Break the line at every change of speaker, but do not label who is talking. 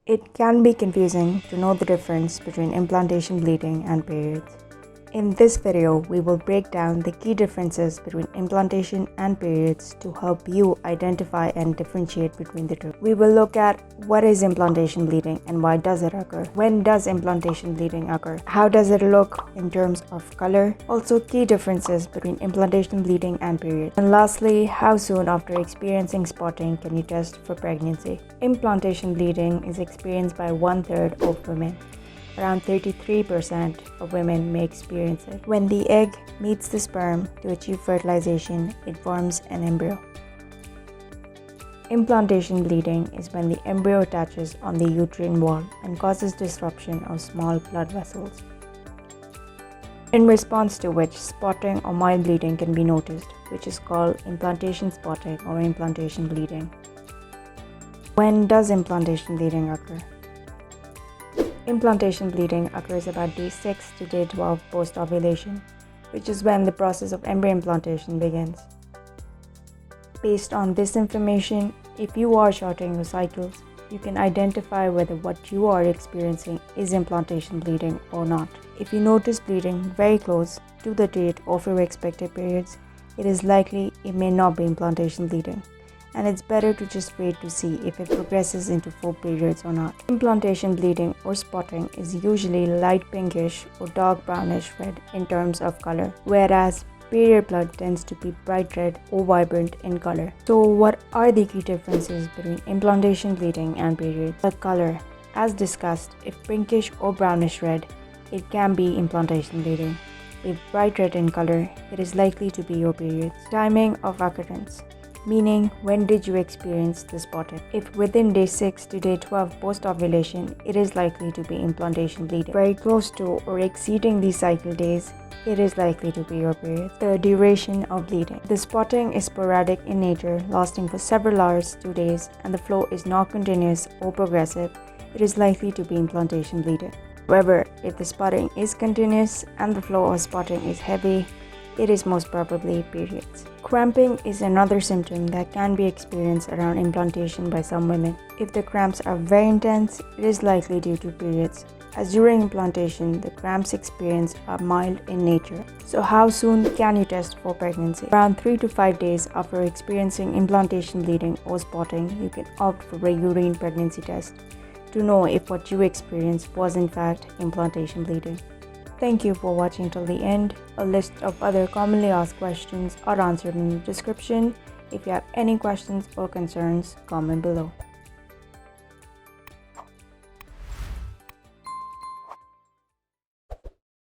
It can be confusing to know the difference between implantation bleeding and periods. In this video, we will break down the key differences between implantation and periods to help you identify and differentiate between the two. We will look at what is implantation bleeding and why does it occur, when does implantation bleeding occur, how does it look in terms of color, also key differences between implantation bleeding and periods, and lastly, how soon after experiencing spotting can you test for pregnancy. Implantation bleeding is experienced by 1/3 of women. Around 33% of women may experience it. When the egg meets the sperm to achieve fertilization, it forms an embryo. Implantation bleeding is when the embryo attaches on the uterine wall and causes disruption of small blood vessels, in response to which spotting or mild bleeding can be noticed, which is called implantation spotting or implantation bleeding. When does implantation bleeding occur? Implantation bleeding occurs about day 6 to day 12 post-ovulation, which is when the process of embryo implantation begins. Based on this information, if you are shorting your cycles, you can identify whether what you are experiencing is implantation bleeding or not. If you notice bleeding very close to the date of your expected periods, it is likely it may not be implantation bleeding, and it's better to just wait to see if it progresses into full periods or not. Implantation bleeding or spotting is usually light pinkish or dark brownish red in terms of color, whereas period blood tends to be bright red or vibrant in color. So what are the key differences between implantation bleeding and periods? The color. As discussed, if pinkish or brownish red, it can be implantation bleeding. If bright red in color, it is likely to be your periods. Timing of occurrence, meaning when did you experience the spotting. If within day 6 to day 12 post-ovulation, it is likely to be implantation bleeding. Very close to or exceeding these cycle days, it is likely to be your period. The duration of bleeding. The spotting is sporadic in nature, lasting for several hours to days, and the flow is not continuous or progressive, it is likely to be implantation bleeding. However, if the spotting is continuous and the flow of spotting is heavy, it is most probably periods. Cramping is another symptom that can be experienced around implantation by some women. If the cramps are very intense, it is likely due to periods, as during implantation, the cramps experienced are mild in nature. So how soon can you test for pregnancy? Around 3 to 5 days after experiencing implantation bleeding or spotting, you can opt for a urine pregnancy test to know if what you experienced was in fact implantation bleeding. Thank you for watching till the end. A list of other commonly asked questions are answered in the description. If you have any questions or concerns, comment below.